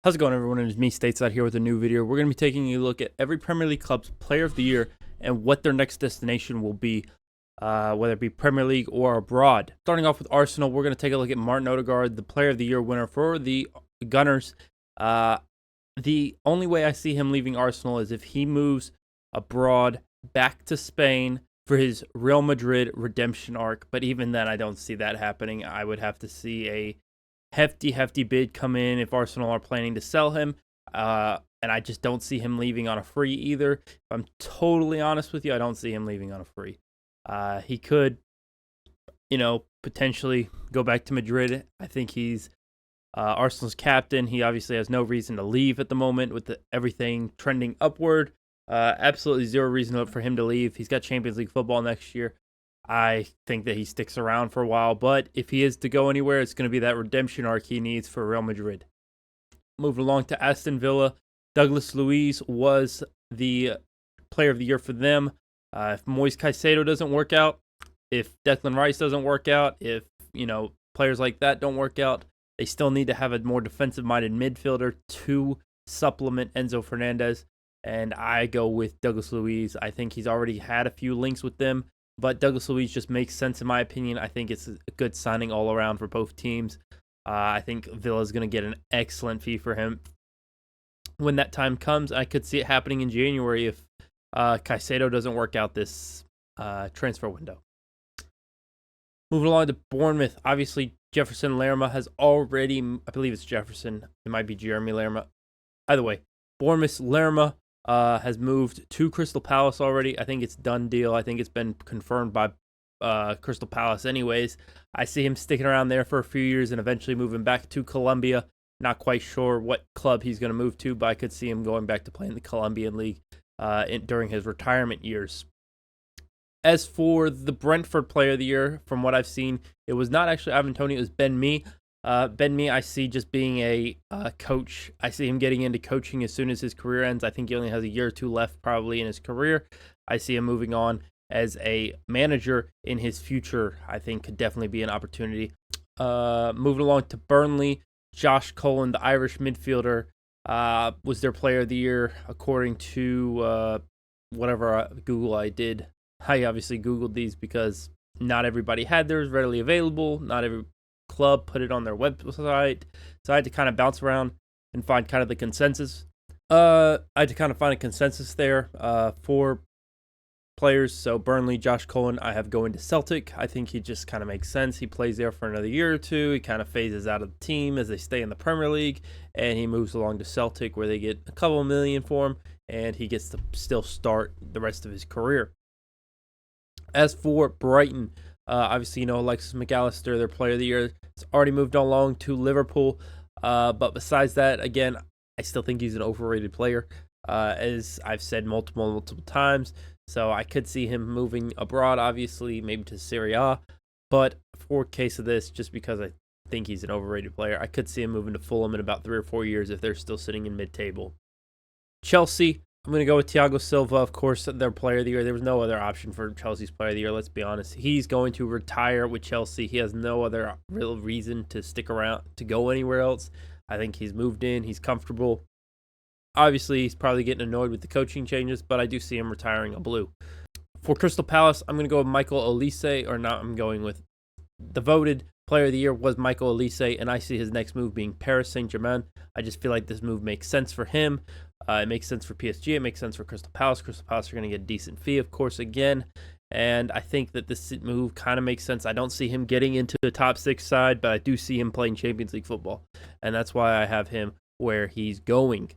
How's it going, everyone? It is me, Stateside, here with a new video. We're going to be taking a look at every Premier League club's Player of the Year and what their next destination will be, whether it be Premier League or abroad. Starting off with Arsenal, we're going to take a look at Martin Odegaard, the Player of the Year winner for the Gunners. The only way I see him leaving Arsenal is if he moves abroad back to Spain for his Real Madrid redemption arc. But even then, I don't see that happening. I would have to see a hefty bid come in if Arsenal are planning to sell him. And I just don't see him leaving on a free either. If I'm totally honest with you, I don't see him leaving on a free. He could, potentially go back to Madrid. I think he's Arsenal's captain. He obviously has no reason to leave at the moment with everything trending upward. Absolutely zero reason for him to leave. He's got Champions League football next year. I think that he sticks around for a while, but if he is to go anywhere, it's going to be that redemption arc he needs for Real Madrid. Moving along to Aston Villa, Douglas Luiz was the Player of the Year for them. If Moise Caicedo doesn't work out, if Declan Rice doesn't work out, if players like that don't work out, they still need to have a more defensive-minded midfielder to supplement Enzo Fernandez, and I go with Douglas Luiz. I think he's already had a few links with them, but Douglas Luiz just makes sense in my opinion. I think it's a good signing all around for both teams. I think Villa's going to get an excellent fee for him. When that time comes, I could see it happening in January if Caicedo doesn't work out this transfer window. Moving along to Bournemouth, obviously Jefferson Lerma has already, I believe it's Jefferson, it might be Jeremy Lerma. Either way, Bournemouth's Lerma has moved to Crystal Palace already. I think it's done deal. I think it's been confirmed by Crystal Palace anyways. I see him sticking around there for a few years and eventually moving back to Colombia. Not quite sure what club he's going to move to, but I could see him going back to playing the Colombian League during his retirement years. As for the Brentford Player of the Year, from what I've seen, it was not actually Ivan Toney, it was Ben Mee. Ben Mee, I see just being a coach. I see him getting into coaching as soon as his career ends. I think he only has a year or two left probably in his career. I see him moving on as a manager in his future. I think could definitely be an opportunity. Moving along to Burnley, Josh Cullen, the Irish midfielder, was their Player of the Year according to whatever Google I did. I obviously Googled these because not everybody had theirs readily available. Not every club put it on their website, so I had to kind of bounce around and find kind of the consensus. I had to kind of find a consensus there for players. So Burnley, Josh Cullen, I have going to Celtic. I think he just kind of makes sense. He plays there for another year or two. He kind of phases out of the team as they stay in the Premier League, and he moves along to Celtic where they get a couple million for him, and he gets to still start the rest of his career. As for Brighton, obviously, Alexis McAllister, their Player of the Year, has already moved along to Liverpool. But besides that, again, I still think he's an overrated player, as I've said multiple times. So I could see him moving abroad, obviously, maybe to Serie A. But for case of this, just because I think he's an overrated player, I could see him moving to Fulham in about 3 or 4 years if they're still sitting in mid-table. Chelsea, I'm going to go with Thiago Silva, of course, their Player of the Year. There was no other option for Chelsea's Player of the Year, let's be honest. He's going to retire with Chelsea. He has no other real reason to stick around, to go anywhere else. I think he's moved in. He's comfortable. Obviously, he's probably getting annoyed with the coaching changes, but I do see him retiring a blue. For Crystal Palace, I'm going to go with Michael Olise, or not, I'm going with the voted Player of the Year was Michael Olise, and I see his next move being Paris Saint-Germain. I just feel like this move makes sense for him. It makes sense for PSG. It makes sense for Crystal Palace. Crystal Palace are going to get a decent fee, of course, again. And I think that this move kind of makes sense. I don't see him getting into the top 6 side, but I do see him playing Champions League football. And that's why I have him where he's going.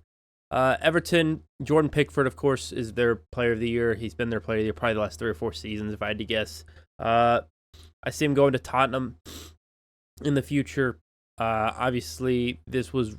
Everton, Jordan Pickford, of course, is their Player of the Year. He's been their Player of the Year probably the last 3 or 4 seasons, if I had to guess. I see him going to Tottenham in the future. Obviously, this was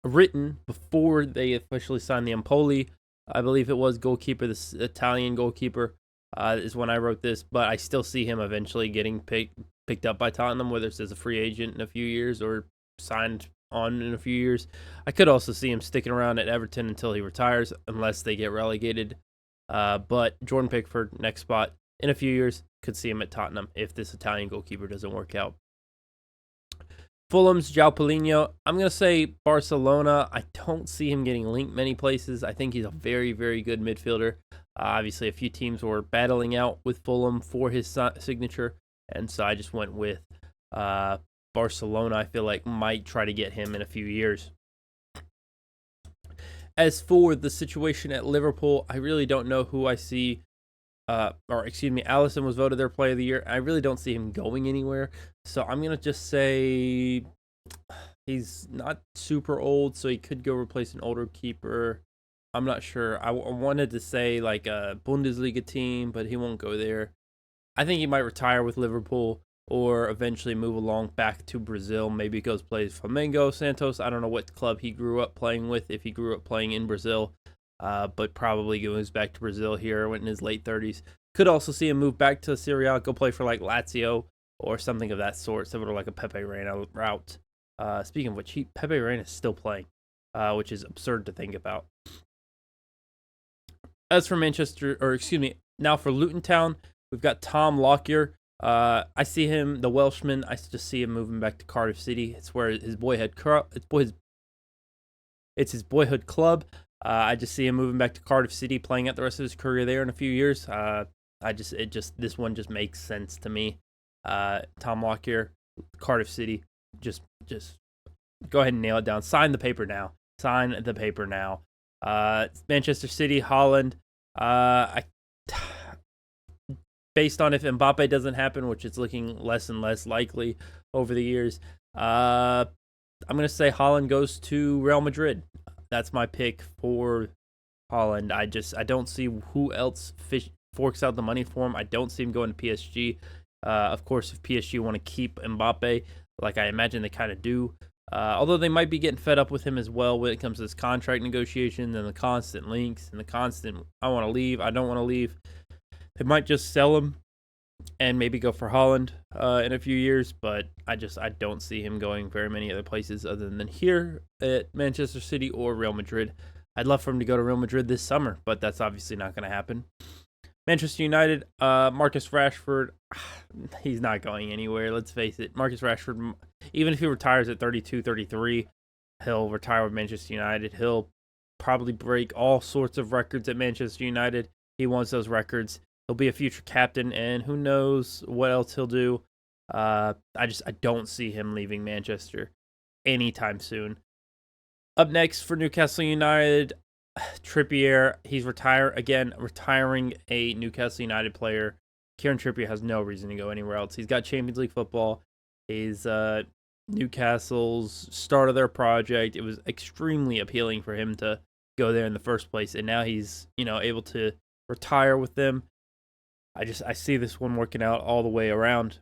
written before they officially signed the Empoli, I believe it was, goalkeeper, this Italian goalkeeper, is when I wrote this, but I still see him eventually getting picked up by Tottenham, whether it's as a free agent in a few years or signed on in a few years. I could also see him sticking around at Everton until he retires, unless they get relegated. But Jordan Pickford, next spot in a few years, could see him at Tottenham if this Italian goalkeeper doesn't work out. Fulham's João Paulinho. I'm going to say Barcelona. I don't see him getting linked many places. I think he's a very, very good midfielder. Obviously, a few teams were battling out with Fulham for his signature, and so I just went with Barcelona. I feel like might try to get him in a few years. As for the situation at Liverpool, I really don't know who I see. Alisson was voted their player of the year. I really don't see him going anywhere. So I'm going to just say he's not super old, so he could go replace an older keeper. I'm not sure. I wanted to say like a Bundesliga team, but he won't go there. I think he might retire with Liverpool or eventually move along back to Brazil. Maybe goes plays Flamengo, Santos. I don't know what club he grew up playing with, if he grew up playing in Brazil. But probably goes back to Brazil here in his late 30s. Could also see him move back to Serie A, go play for like Lazio or something of that sort, similar to like a Pepe Reina route. Speaking of which, Pepe Reina is still playing, which is absurd to think about. As for now for Luton Town, we've got Tom Lockyer. I see him, the Welshman. I just see him moving back to Cardiff City. It's where his boyhood his boyhood club. I just see him moving back to Cardiff City, playing out the rest of his career there in a few years. This one just makes sense to me. Tom Lockyer, Cardiff City, just go ahead and nail it down. Sign the paper now. Manchester City, Holland. Based on if Mbappe doesn't happen, which is looking less and less likely over the years, I'm gonna say Holland goes to Real Madrid. That's my pick for Holland. I don't see who else forks out the money for him. I don't see him going to PSG. Of course, if PSG want to keep Mbappe, like I imagine they kind of do, although they might be getting fed up with him as well when it comes to this contract negotiation and the constant links and the constant, I want to leave, I don't want to leave. They might just sell him and maybe go for Holland in a few years, but I don't see him going very many other places other than here at Manchester City or Real Madrid. I'd love for him to go to Real Madrid this summer, but that's obviously not going to happen. Manchester United, Marcus Rashford, he's not going anywhere, let's face it. Marcus Rashford, even if he retires at 32, 33, he'll retire with Manchester United. He'll probably break all sorts of records at Manchester United. He wants those records. He'll be a future captain, and who knows what else he'll do. I don't see him leaving Manchester anytime soon. Up next for Newcastle United, Trippier. He's retiring a Newcastle United player. Kieran Trippier has no reason to go anywhere else. He's got Champions League football. He's Newcastle's start of their project. It was extremely appealing for him to go there in the first place, and now he's able to retire with them. I see this one working out all the way around.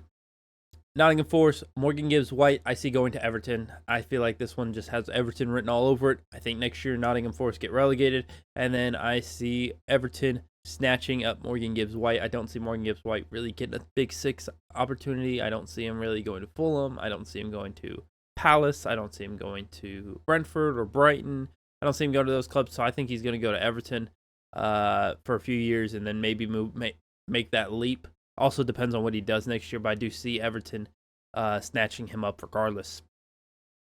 Nottingham Forest, Morgan Gibbs-White, I see going to Everton. I feel like this one just has Everton written all over it. I think next year Nottingham Forest get relegated, and then I see Everton snatching up Morgan Gibbs-White. I don't see Morgan Gibbs-White really getting a Big Six opportunity. I don't see him really going to Fulham. I don't see him going to Palace. I don't see him going to Brentford or Brighton. I don't see him going to those clubs, so I think he's going to go to Everton for a few years and then maybe make that leap. Also depends on what he does next year, but I do see Everton snatching him up regardless.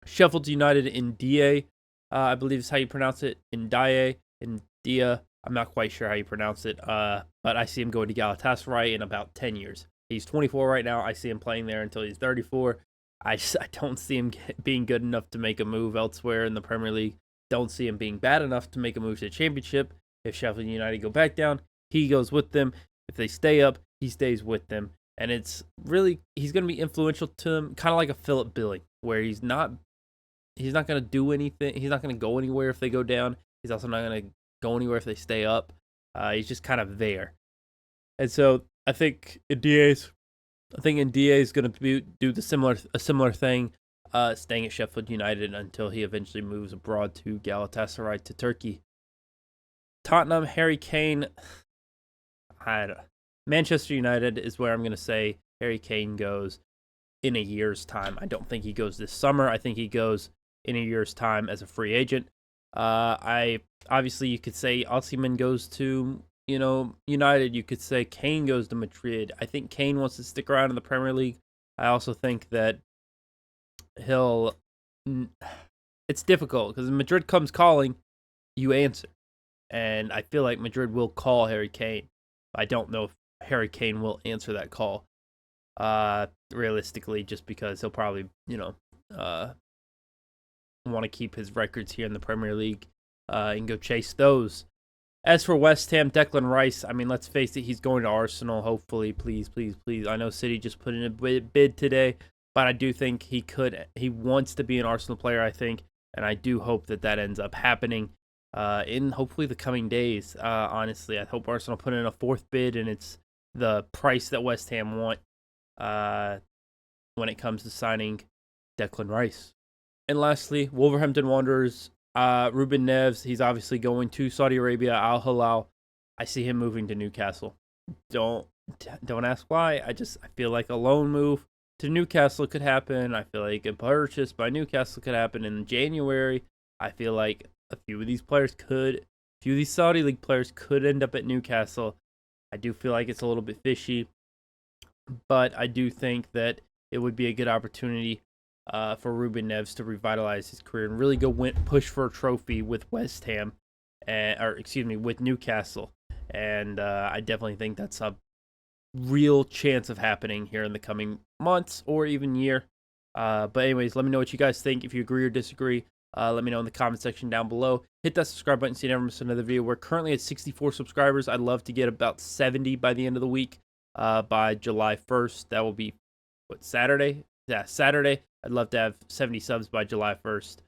Sheffield United, India, I believe is how you pronounce it. India. I'm not quite sure how you pronounce it, but I see him going to Galatasaray in about 10 years. He's 24 right now. I see him playing there until he's 34. I don't see him being good enough to make a move elsewhere in the Premier League. Don't see him being bad enough to make a move to the Championship. If Sheffield United go back down, he goes with them. If they stay up, he stays with them. And he's going to be influential to them, kind of like a Philip Billing, where he's not going to do anything. He's not going to go anywhere if they go down. He's also not going to go anywhere if they stay up. He's just kind of there. And so I think India is going to do a similar thing, staying at Sheffield United until he eventually moves abroad to Galatasaray to Turkey. Tottenham, Harry Kane. Manchester United is where I'm going to say Harry Kane goes in a year's time. I don't think he goes this summer. I think he goes in a year's time as a free agent. Obviously you could say Osimhen goes to United. You could say Kane goes to Madrid. I think Kane wants to stick around in the Premier League. I also think that he'll. It's difficult because Madrid comes calling, you answer, and I feel like Madrid will call Harry Kane. I don't know if Harry Kane will answer that call. Realistically, just because he'll probably, want to keep his records here in the Premier League, and go chase those. As for West Ham, Declan Rice, I mean, let's face it, he's going to Arsenal, hopefully. Please, please, please. I know City just put in a bid today, but I do think he wants to be an Arsenal player, I think, and I do hope that ends up happening in hopefully the coming days. Honestly, I hope Arsenal put in a fourth bid, and it's the price that West Ham want when it comes to signing Declan Rice. And lastly, Wolverhampton Wanderers, Ruben Neves, he's obviously going to Saudi Arabia, Al Hilal. I see him moving to Newcastle. Don't ask why. I feel like a loan move to Newcastle could happen. I feel like a purchase by Newcastle could happen in January. I feel like a few of these Saudi League players could end up at Newcastle. I do feel like it's a little bit fishy, but I do think that it would be a good opportunity for Ruben Neves to revitalize his career and really go push for a trophy with West Ham, with Newcastle. And I definitely think that's a real chance of happening here in the coming months or even year. But anyways, let me know what you guys think. If you agree or disagree, let me know in the comment section down below. Hit that subscribe button so you never miss another video. We're currently at 64 subscribers. I'd love to get about 70 by the end of the week, by July 1st. That will be, Saturday? Yeah, Saturday. I'd love to have 70 subs by July 1st.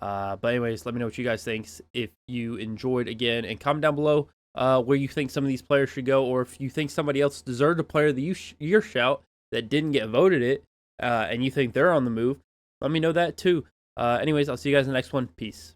But anyways, let me know what you guys think. If you enjoyed, again, and comment down below where you think some of these players should go, or if you think somebody else deserved a player of the year shout that didn't get voted it, and you think they're on the move, let me know that too. Anyways, I'll see you guys in the next one. Peace.